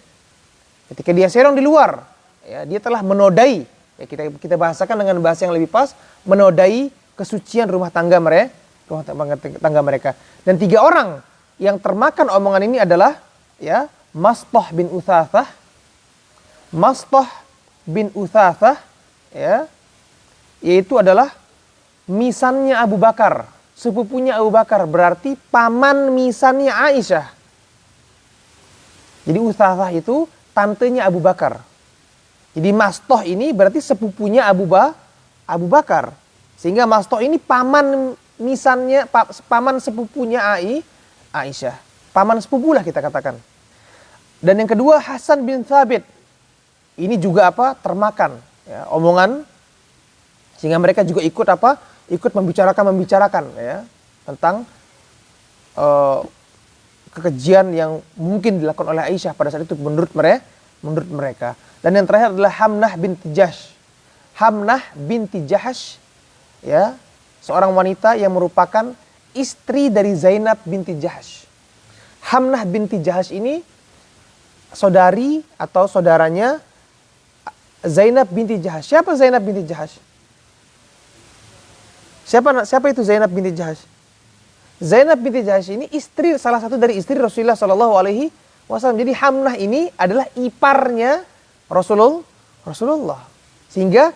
Ketika dia serong di luar, ya, dia telah menodai. Ya, kita bahasakan dengan bahasa yang lebih pas, menodai kesucian rumah tangga mereka. Dan 3 orang yang termakan omongan ini adalah ya Mastah bin Uthathah, ya, yaitu adalah misannya Abu Bakar, sepupunya Abu Bakar, berarti paman misannya Aisyah. Jadi Uthathah itu tantenya Abu Bakar. Jadi Mastah ini berarti sepupunya Abu Abu Bakar. Sehingga Mastoh ini paman misannya, paman sepupunya Aisyah. Paman sepupu lah kita katakan. Dan yang kedua Hasan bin Thabit. Ini juga apa? Termakan ya, omongan. Sehingga mereka juga ikut apa? Ikut membicarakan ya tentang kekejian yang mungkin dilakukan oleh Aisyah pada saat itu menurut mereka. Dan yang terakhir adalah Hamnah binti Jahsh. Hamnah binti Jahsh ya, seorang wanita yang merupakan istri dari Zainab binti Jahsh. Hamnah binti Jahsh ini saudari atau saudaranya Zainab binti Jahsh. Siapa Zainab binti Jahsh? Siapa itu Zainab binti Jahsh? Zainab binti Jahsh ini istri, salah satu dari istri Rasulullah Shallallahu Alaihi Wasallam. Jadi Hamnah ini adalah iparnya Rasulullah. Sehingga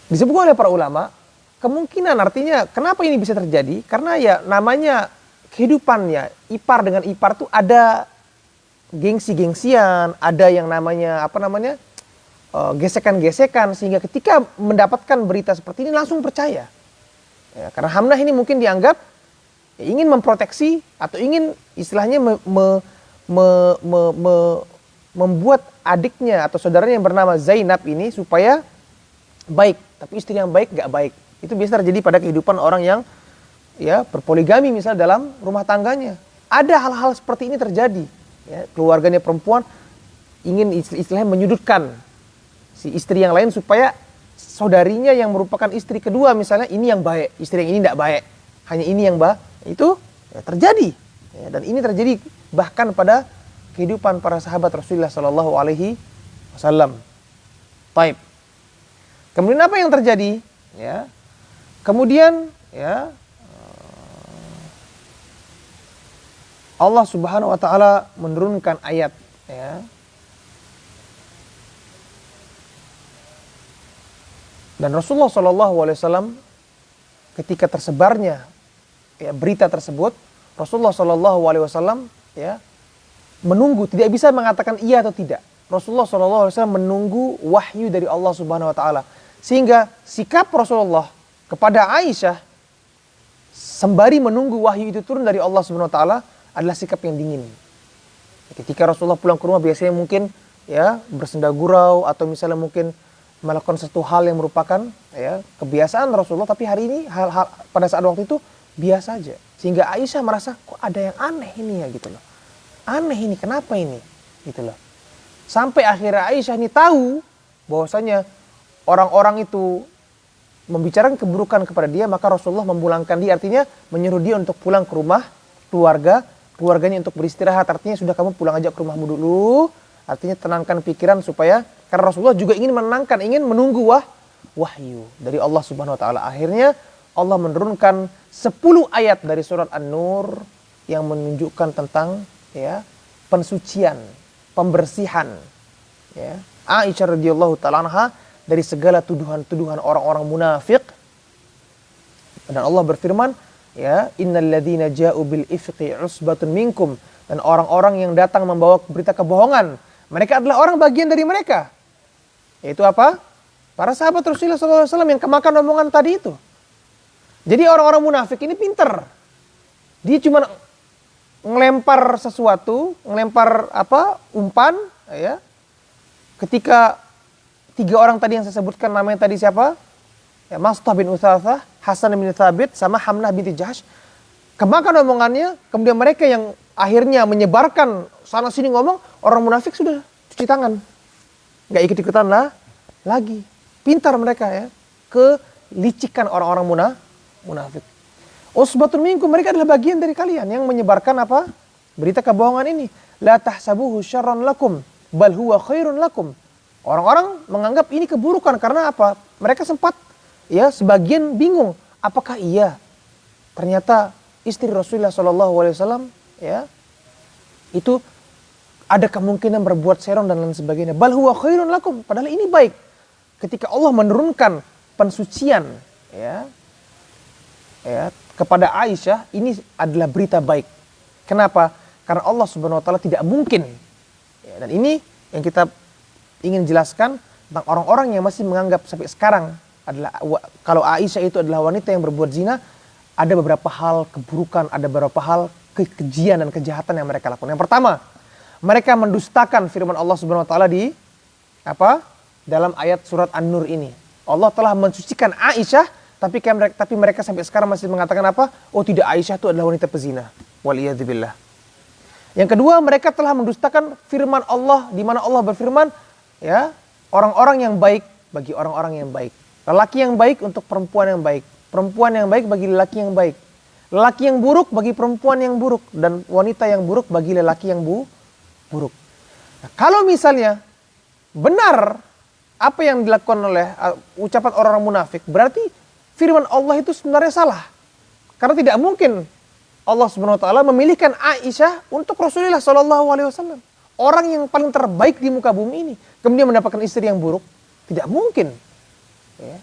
disebut oleh para ulama, kemungkinan artinya kenapa ini bisa terjadi? Karena ya namanya kehidupannya ipar dengan ipar tuh ada gengsi-gengsian, ada yang namanya gesekan-gesekan, sehingga ketika mendapatkan berita seperti ini langsung percaya. Ya, karena Hamnah ini mungkin dianggap ya, ingin memproteksi atau ingin istilahnya membuat adiknya atau saudaranya yang bernama Zainab ini supaya baik. Tapi istri yang baik gak baik. Itu biasa terjadi pada kehidupan orang yang ya berpoligami misalnya dalam rumah tangganya. Ada hal-hal seperti ini terjadi. Ya, keluarganya perempuan ingin istilahnya menyudutkan si istri yang lain supaya saudarinya yang merupakan istri kedua misalnya ini yang baik, istri yang ini tidak baik, hanya ini yang baik. Itu ya, terjadi ya, dan ini terjadi bahkan pada kehidupan para sahabat Rasulullah Shallallahu Alaihi Wasallam. Taib. Kemudian apa yang terjadi? Ya, kemudian ya Allah Subhanahu Wa Taala menurunkan ayat ya. Dan Rasulullah SAW ketika tersebarnya ya, berita tersebut, Rasulullah SAW ya, menunggu, tidak bisa mengatakan iya atau tidak. Rasulullah SAW menunggu wahyu dari Allah Subhanahu Wa Taala, sehingga sikap Rasulullah kepada Aisyah sembari menunggu wahyu itu turun dari Allah Subhanahu Wa Taala adalah sikap yang dingin. Ketika Rasulullah pulang ke rumah biasanya mungkin ya bersenda gurau atau misalnya mungkin melakukan satu hal yang merupakan ya kebiasaan Rasulullah, tapi hari ini hal-hal pada saat waktu itu biasa aja, sehingga Aisyah merasa kok ada yang aneh ini ya gitu loh, aneh ini, kenapa ini gitu loh, sampai akhirnya Aisyah ini tahu bahwasanya orang-orang itu membicarakan keburukan kepada dia, maka Rasulullah memulangkan dia, artinya menyuruh dia untuk pulang ke rumah keluarganya untuk beristirahat, artinya sudah kamu pulang aja ke rumahmu dulu, artinya tenangkan pikiran supaya, karena Rasulullah juga ingin menenangkan, ingin menunggu wahyu dari Allah Subhanahu Wa Taala. Akhirnya Allah menurunkan 10 ayat dari surat An-Nur yang menunjukkan tentang ya pensucian, pembersihan ya Aisyah radhiyallahu taala anha dari segala tuduhan-tuduhan orang-orang munafik. Dan Allah berfirman, ya innalladzina ja'u bil ifqi usbatun minkum, dan orang-orang yang datang membawa berita kebohongan, mereka adalah orang bagian dari mereka. Yaitu apa? Para sahabat Rasulullah SAW yang kemakan omongan tadi itu. Jadi orang-orang munafik ini pinter. Dia cuma ngelempar sesuatu, ngelempar umpan, ya. Ketika 3 orang tadi yang saya sebutkan namanya tadi siapa? Ya, Mastoh bin Utsatsah, Hasan bin Thabit, sama Hamnah binti Jahsh. Kemakan omongannya, kemudian mereka yang akhirnya menyebarkan sana sini ngomong, orang munafik sudah cuci tangan. Gak ikut-ikutan lagi. Pintar mereka ya. Kelicikan orang-orang munafik. Usbatun minkum, mereka adalah bagian dari kalian yang menyebarkan apa? Berita kebohongan ini. La tahsabuhu syarran lakum, bal huwa khairun lakum. Orang-orang menganggap ini keburukan karena apa? Mereka sempat ya sebagian bingung. Apakah iya ternyata istri Rasulullah SAW ya itu ada kemungkinan berbuat serong dan lain sebagainya. Bal huwa khairun lakum, padahal ini baik. Ketika Allah menurunkan pensucian ya kepada Aisyah, ini adalah berita baik. Kenapa? Karena Allah Subhanahu Wa Taala tidak mungkin. Ya, dan ini yang kita ingin jelaskan, tentang orang-orang yang masih menganggap sampai sekarang adalah kalau Aisyah itu adalah wanita yang berbuat zina, ada beberapa hal keburukan, ada beberapa hal kekejian dan kejahatan yang mereka lakukan. Yang pertama, mereka mendustakan firman Allah Subhanahu wa taala di dalam ayat surat An-Nur ini. Allah telah mensucikan Aisyah, tapi mereka sampai sekarang masih mengatakan apa? Oh, tidak, Aisyah itu adalah wanita pezina. Waliyadzubillah. Yang kedua, mereka telah mendustakan firman Allah di mana Allah berfirman, ya, orang-orang yang baik bagi orang-orang yang baik. Lelaki yang baik untuk perempuan yang baik. Perempuan yang baik bagi lelaki yang baik. Lelaki yang buruk bagi perempuan yang buruk. Dan wanita yang buruk bagi lelaki yang buruk. Nah, kalau misalnya benar apa yang dilakukan oleh ucapan orang-orang munafik, berarti firman Allah itu sebenarnya salah. Karena tidak mungkin Allah Subhanahu wa taala memilihkan Aisyah untuk Rasulullah sallallahu alaihi wasallam. Orang yang paling terbaik di muka bumi ini kemudian mendapatkan istri yang buruk, tidak mungkin. Ya.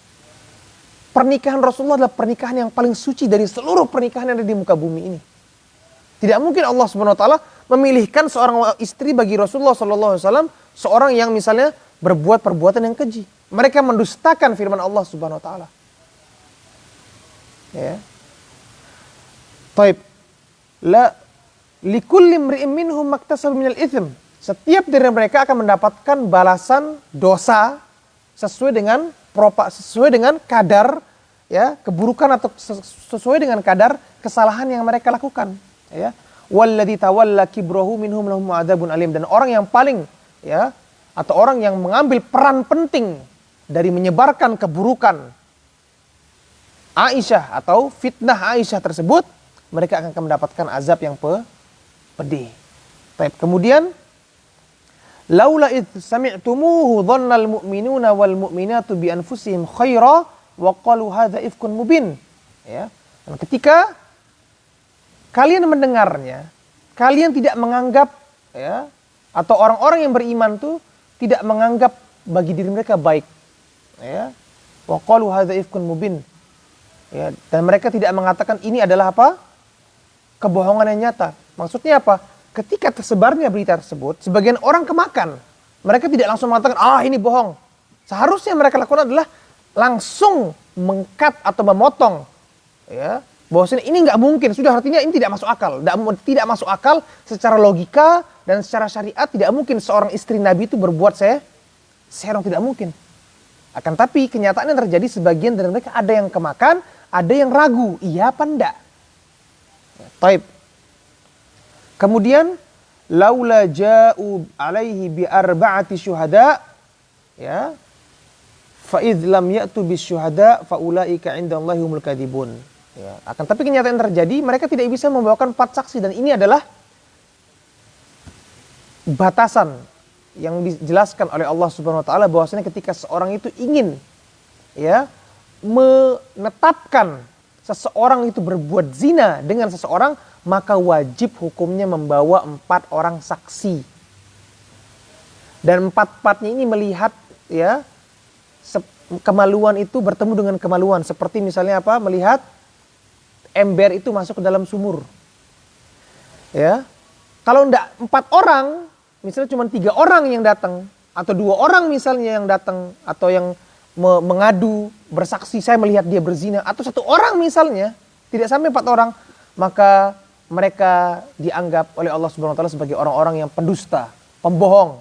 Pernikahan Rasulullah adalah pernikahan yang paling suci dari seluruh pernikahan yang ada di muka bumi ini. Tidak mungkin Allah Subhanahu wa taala memilihkan seorang istri bagi Rasulullah sallallahu alaihi wasallam, seorang yang misalnya berbuat perbuatan yang keji. Mereka mendustakan firman Allah Subhanahu wa taala. Ya. Taib. La likulli imri'in minhum maktasaba minal itsm. Setiap dari mereka akan mendapatkan balasan dosa sesuai dengan kadar, ya, keburukan atau sesuai dengan kadar kesalahan yang mereka lakukan, ya. Walladzi tawalla kibrahu minhum lahum adzabun alim. Dan orang yang paling, ya, atau orang yang mengambil peran penting dari menyebarkan keburukan Aisyah atau fitnah Aisyah tersebut, mereka akan mendapatkan azab yang pedih. Baik, kemudian laula id sami'tumuhu dhannal mu'minuna wal mu'minatu bi anfusihim khaira wa qalu hadza ifkun mubin. Ya. Dan ketika kalian mendengarnya, kalian tidak menganggap, ya, atau orang-orang yang beriman tuh tidak menganggap bagi diri mereka baik. Ya. Wa qalu hadza ifkun mubin. Ya, dan mereka tidak mengatakan ini adalah apa? Kebohongan yang nyata. Maksudnya apa? Ketika tersebarnya berita tersebut, sebagian orang kemakan. Mereka tidak langsung mengatakan, ini bohong. Seharusnya mereka lakukan adalah langsung mengkat atau memotong. Ya, bahwasanya ini nggak mungkin. Sudah, artinya ini tidak masuk akal. Tidak masuk akal secara logika dan secara syariat. Tidak mungkin seorang istri Nabi itu berbuat serong, tidak mungkin. Akan tapi kenyataan yang terjadi, sebagian dari mereka ada yang kemakan, ada yang ragu. Iya apa enggak? Ya, taib. Kemudian laula ja'u alaihi bi arba'ati syuhada, ya, fa idz lam ya'tu bis syuhada fa ulaika 'indallahi humul kadzibun. Ya, akan tapi kenyataan yang terjadi, mereka tidak bisa membawakan 4 saksi, dan ini adalah batasan yang dijelaskan oleh Allah Subhanahu wa taala bahwasanya ketika seorang itu ingin, ya, menetapkan seseorang itu berbuat zina dengan seseorang, maka wajib hukumnya membawa 4 orang saksi. Dan 4-4-nya ini melihat, ya, kemaluan itu bertemu dengan kemaluan. Seperti misalnya apa? Melihat ember itu masuk ke dalam sumur. Ya. Kalau enggak 4 orang, misalnya cuma 3 orang yang datang, atau 2 orang misalnya yang datang, atau yang mengadu, bersaksi, saya melihat dia berzina, atau 1 orang misalnya, tidak sampai 4 orang, maka mereka dianggap oleh Allah Subhanahu wa taala sebagai orang-orang yang pendusta, pembohong.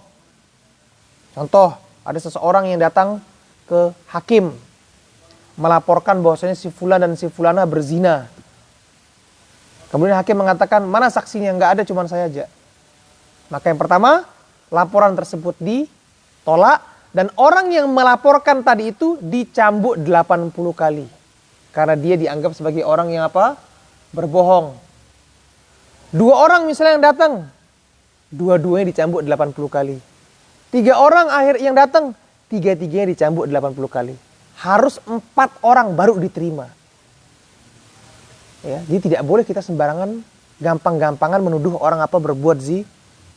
Contoh, ada seseorang yang datang ke hakim melaporkan bahwasanya si fulan dan si fulana berzina. Kemudian hakim mengatakan, mana saksinya? Enggak ada, cuma saya aja. Maka yang pertama, laporan tersebut ditolak, dan orang yang melaporkan tadi itu dicambuk 80 kali. Karena dia dianggap sebagai orang yang apa? Berbohong. 2 orang misalnya yang datang, 2-duanya dicambuk 80 kali. 3 orang yang datang, 3-tiganya dicambuk 80 kali. Harus 4 orang baru diterima. Ya, jadi tidak boleh kita sembarangan, gampang-gampangan menuduh orang apa berbuat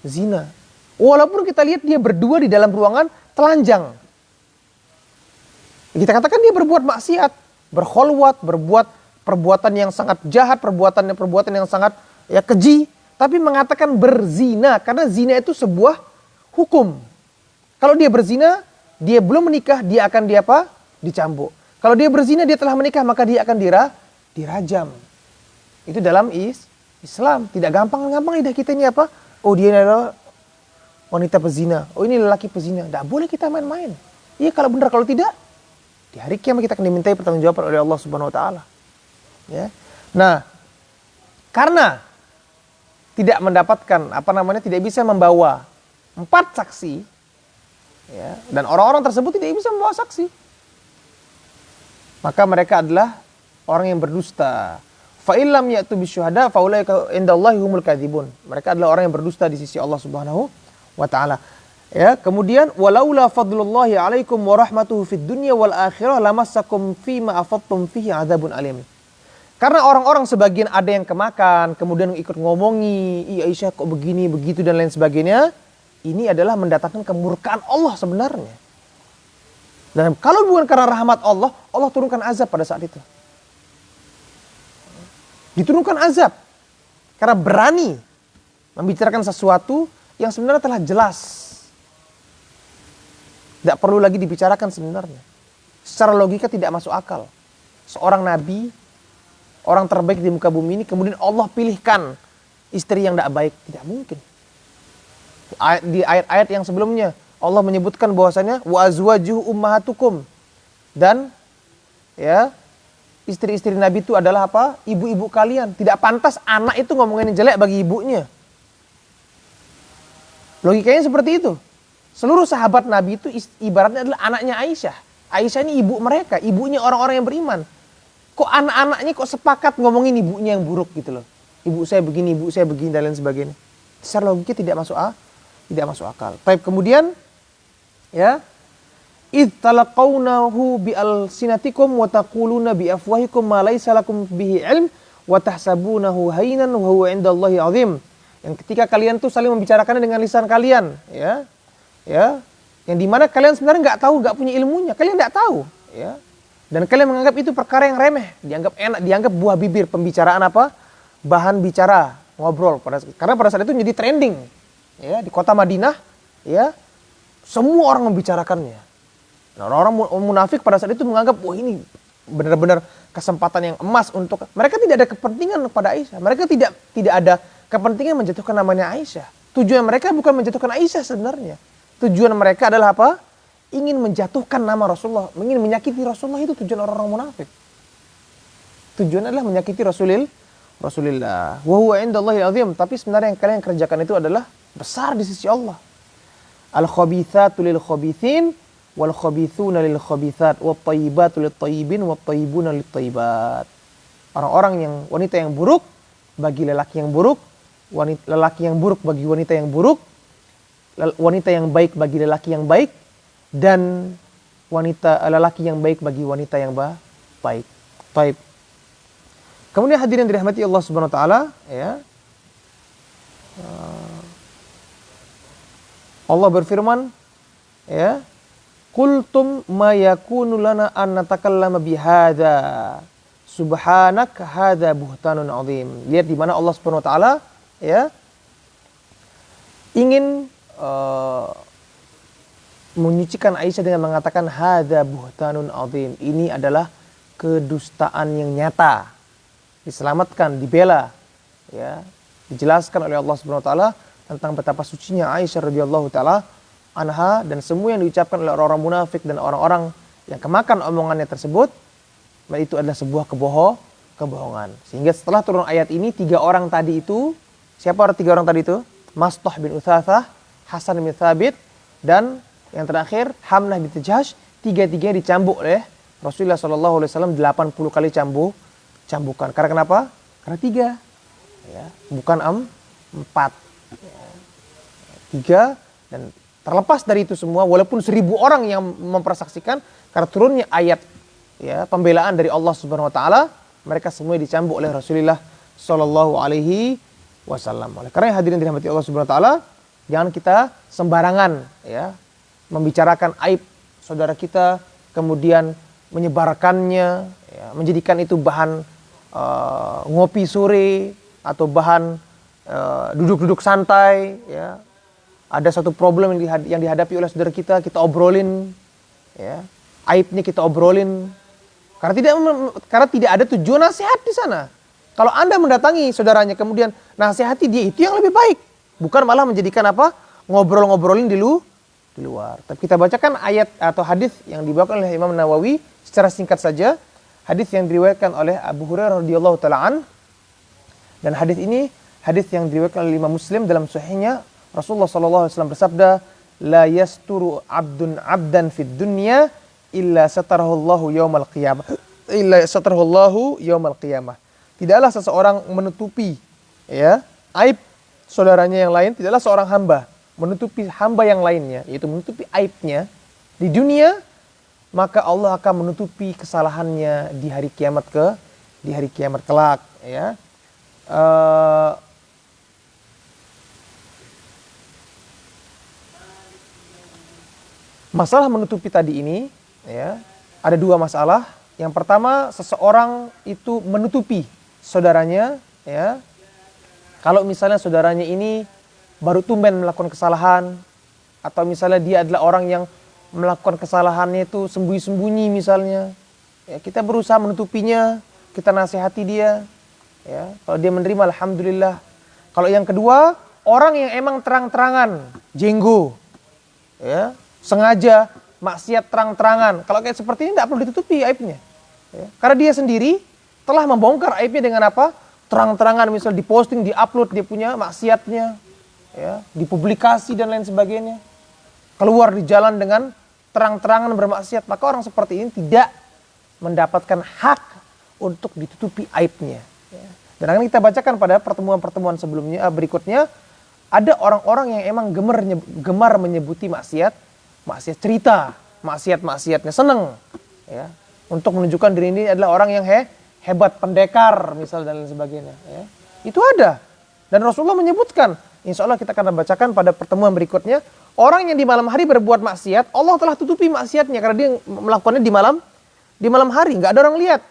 zina. Walaupun kita lihat dia berdua di dalam ruangan telanjang. Kita katakan dia berbuat maksiat, berkholwat, berbuat perbuatan yang sangat jahat, perbuatan yang sangat, ya, keji, tapi mengatakan berzina, karena zina itu sebuah hukum. Kalau dia berzina, dia belum menikah, dia akan dicambuk. Kalau dia berzina, dia telah menikah, maka dia akan dirajam. Itu dalam Islam. Tidak gampang-gampang lidah kita ini apa? Oh, dia adalah wanita pezina. Oh, ini lelaki pezina. Tidak boleh kita main-main. Iya, kalau benar, kalau tidak, di hari kiamat kita akan dimintai pertanggungjawaban oleh Allah Subhanahu wa taala. Ya. Nah, karena tidak mendapatkan tidak bisa membawa 4 saksi, ya, dan orang-orang tersebut tidak bisa membawa saksi, maka mereka adalah orang yang berdusta. Fa illam ya'tu bisyuhada fa ulaika indallahi humul kadzibun. Mereka adalah orang yang berdusta di sisi Allah Subhanahu wa taala. Ya, kemudian walaula fadlullahi alaikum wa rahmatuhu fid dunya wal akhirah lamassakum fima afattum fihi adzabun alim. Karena orang-orang sebagian ada yang kemakan, kemudian ikut ngomongi, Aisyah kok begini, begitu dan lain sebagainya. Ini adalah mendatangkan kemurkaan Allah sebenarnya. Dan kalau bukan karena rahmat Allah, Allah turunkan azab pada saat itu. Diturunkan azab. Karena berani membicarakan sesuatu yang sebenarnya telah jelas. Tidak perlu lagi dibicarakan sebenarnya. Secara logika tidak masuk akal. Seorang nabi, orang terbaik di muka bumi ini, kemudian Allah pilihkan istri yang tidak baik. Tidak mungkin. Di ayat-ayat yang sebelumnya, Allah menyebutkan bahwasanya wa azwajuhu ummahatukum. Dan ya, istri-istri Nabi itu adalah apa? Ibu-ibu kalian. Tidak pantas anak itu ngomongin jelek bagi ibunya. Logikanya seperti itu. Seluruh sahabat Nabi itu ibaratnya adalah anaknya Aisyah. Aisyah ini ibu mereka, ibunya orang-orang yang beriman. Kok anak-anaknya kok sepakat ngomongin ibunya yang buruk gitu loh. Ibu saya begini, dan lain sebagainya. Secara logika tidak masuk akal. Tapi kemudian ya, id talaqawnahu bi alsinatikum wa taquluna bi afwahikum ma laysa lakum bihi ilm wa tahsabunahu haynan wa huwa indallahi azim. Yang ketika kalian tuh saling membicarakannya dengan lisan kalian, ya, yang dimana kalian sebenarnya nggak punya ilmunya, kalian nggak tahu, ya, dan kalian menganggap itu perkara yang remeh, dianggap enak, dianggap buah bibir, pembicaraan apa, bahan bicara, ngobrol, karena pada saat itu menjadi trending, ya, di kota Madinah, ya, semua orang membicarakannya. Nah, orang-orang munafik pada saat itu menganggap, wah ini benar-benar kesempatan yang emas untuk mereka. Tidak ada kepentingan kepada Aisyah, mereka tidak ada kepentingan menjatuhkan namanya Aisyah. Tujuan mereka bukan menjatuhkan Aisyah sebenarnya. Tujuan mereka adalah apa? Ingin menjatuhkan nama Rasulullah, ingin menyakiti Rasulullah. Itu tujuan orang-orang munafik. Tujuan adalah menyakiti Rasulullah. Wa huwa indallahi azim. Tapi sebenarnya yang kalian kerjakan itu adalah besar di sisi Allah. Al-khabithatu lil khabithin wal khabithuna lil khabithat wat thayyibatu lit thayyibin wat thayyibuna lit thayyibat. Orang-orang yang wanita yang buruk bagi lelaki yang buruk, lelaki yang buruk bagi wanita yang buruk, wanita yang baik bagi lelaki yang baik, dan lelaki yang baik bagi wanita yang baik. Baik. Kemudian hadirin dirahmati Allah Subhanahu wa taala, ya. Allah berfirman, ya, qultum ma yakunu lana an natakallama bihadza subhanak hadza buhtanun azim. Lihat di mana Allah Subhanahu wa taala, ya, ingin menyucikan Aisyah dengan mengatakan hadza buhtanun azim. Ini adalah kedustaan yang nyata. Diselamatkan, dibela, ya, dijelaskan oleh Allah Subhanahu wa taala tentang betapa sucinya Aisyah radhiyallahu taala anha, dan semua yang diucapkan oleh orang-orang munafik dan orang-orang yang kemakan omongannya tersebut, itu adalah sebuah kebohongan. Sehingga setelah turun ayat ini, 3 orang tadi itu, siapa 3 orang tadi itu? Mastah bin Utsatsah, Hasan bin Thabit, dan yang terakhir Hamnah bin Jahsy. 3-tiganya dicambuk oleh Rasulullah SAW 80 kali cambukan. Karena kenapa? Karena 3, ya, bukan 4. 3, dan terlepas dari itu semua, walaupun 1000 orang yang mempersaksikan, karena turunnya ayat, ya, pembelaan dari Allah Subhanahu wa taala, mereka semua dicambuk oleh Rasulullah sallallahu alaihi wasallam. Oleh karena hadirin dirahmati Allah Subhanahu wa taala, jangan kita sembarangan, ya, membicarakan aib saudara kita, kemudian menyebarkannya, ya, menjadikan itu bahan ngopi sore atau bahan duduk-duduk santai, ya. Ada satu problem yang dihadapi oleh saudara kita obrolin, Ya, aibnya kita obrolin karena tidak ada tujuan nasihat di sana. Kalau Anda mendatangi saudaranya kemudian nasihati dia, itu yang lebih baik. Bukan malah menjadikan apa? Ngobrol-ngobrolin di luar. Tapi kita bacakan ayat atau hadis yang dibawakan oleh Imam Nawawi secara singkat saja. Hadis yang diriwayatkan oleh Abu Hurairah radhiyallahu taala an. Dan hadis ini hadis yang diriwayatkan oleh Imam Muslim dalam sahihnya. Rasulullah sallallahu alaihi wasallam bersabda, "La yasturu 'abdun 'abdan fid dunya illa satarahu Allahu yaumal qiyamah." Illa satarahu Allahu yaumal qiyamah. Tidaklah seseorang menutupi ya aib saudaranya yang lain, tidaklah seorang hamba menutupi hamba yang lainnya, yaitu menutupi aibnya di dunia, maka Allah akan menutupi kesalahannya di hari kiamat kelak ya. Masalah menutupi tadi ini ya, ada dua masalah. Yang pertama, seseorang itu menutupi saudaranya ya. Kalau misalnya saudaranya ini baru tumben melakukan kesalahan, atau misalnya dia adalah orang yang melakukan kesalahannya itu sembunyi-sembunyi misalnya, ya, kita berusaha menutupinya, kita nasihati dia ya. Kalau dia menerima, alhamdulillah. Kalau yang kedua, orang yang emang terang-terangan jenggo ya, sengaja maksiat terang-terangan, kalau kayak seperti ini tidak perlu ditutupi aibnya ya. Karena dia sendiri telah membongkar aibnya dengan apa? Terang-terangan, misal diposting, diupload dia punya maksiatnya ya, dipublikasi dan lain sebagainya, keluar di jalan dengan terang-terangan bermaksiat, maka orang seperti ini tidak mendapatkan hak untuk ditutupi aibnya ya. Dan akan kita bacakan pada pertemuan-pertemuan sebelumnya berikutnya, ada orang-orang yang emang gemar menyebuti maksiat cerita, maksiatnya seneng ya, untuk menunjukkan diri ini adalah orang yang hebat, pendekar misal dan lain sebagainya ya. Itu ada. Dan Rasulullah menyebutkan, insya Allah kita akan bacakan pada pertemuan berikutnya, orang yang di malam hari berbuat maksiat, Allah telah tutupi maksiatnya karena dia melakukannya di malam hari, nggak ada orang lihat.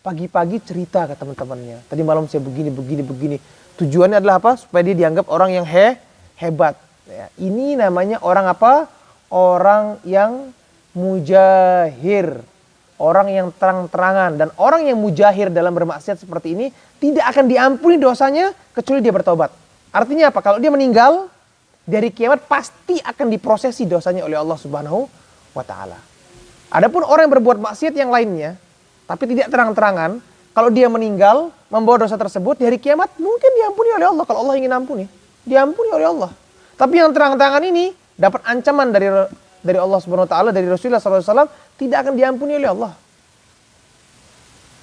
Pagi-pagi cerita ke teman-temannya, tadi malam saya begini. Tujuannya adalah apa? Supaya dia dianggap orang yang hebat ya. Ini namanya orang apa? Orang yang mujahir, orang yang terang-terangan. Dan orang yang mujahir dalam bermaksiat seperti ini tidak akan diampuni dosanya kecuali dia bertobat. Artinya apa? Kalau dia meninggal dari kiamat pasti akan diprosesi dosanya oleh Allah Subhanahu wa taala. Adapun orang yang berbuat maksiat yang lainnya tapi tidak terang-terangan, kalau dia meninggal membawa dosa tersebut di hari kiamat mungkin diampuni oleh Allah. Kalau Allah ingin ampuni, diampuni oleh Allah. Tapi yang terang-terangan ini dapat ancaman dari Allah Subhanahu wa taala, dari Rasulullah SAW, tidak akan diampuni oleh Allah.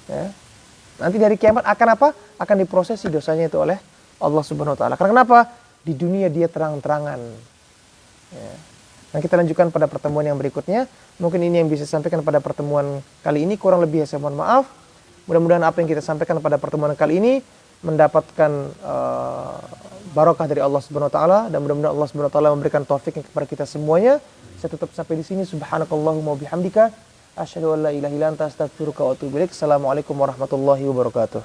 Ya. Nanti dari kiamat akan apa? Akan diprosesi dosanya itu oleh Allah Subhanahu wa taala. Karena kenapa? Di dunia dia terang-terangan. Ya. Dan kita lanjutkan pada pertemuan yang berikutnya. Mungkin ini yang bisa saya sampaikan pada pertemuan kali ini, kurang lebih saya mohon maaf. Mudah-mudahan apa yang kita sampaikan pada pertemuan kali ini mendapatkan barokah dari Allah Subhanahu wa taala, dan mudah-mudahan Allah Subhanahu wa taala memberikan taufik kepada kita semuanya. Saya tutup sampai di sini. Subhanakallahumma wa bihamdika asyhadu an la ilaha illa anta astaghfiruka wa atubu ilaik. Assalamualaikum warahmatullahi wabarakatuh.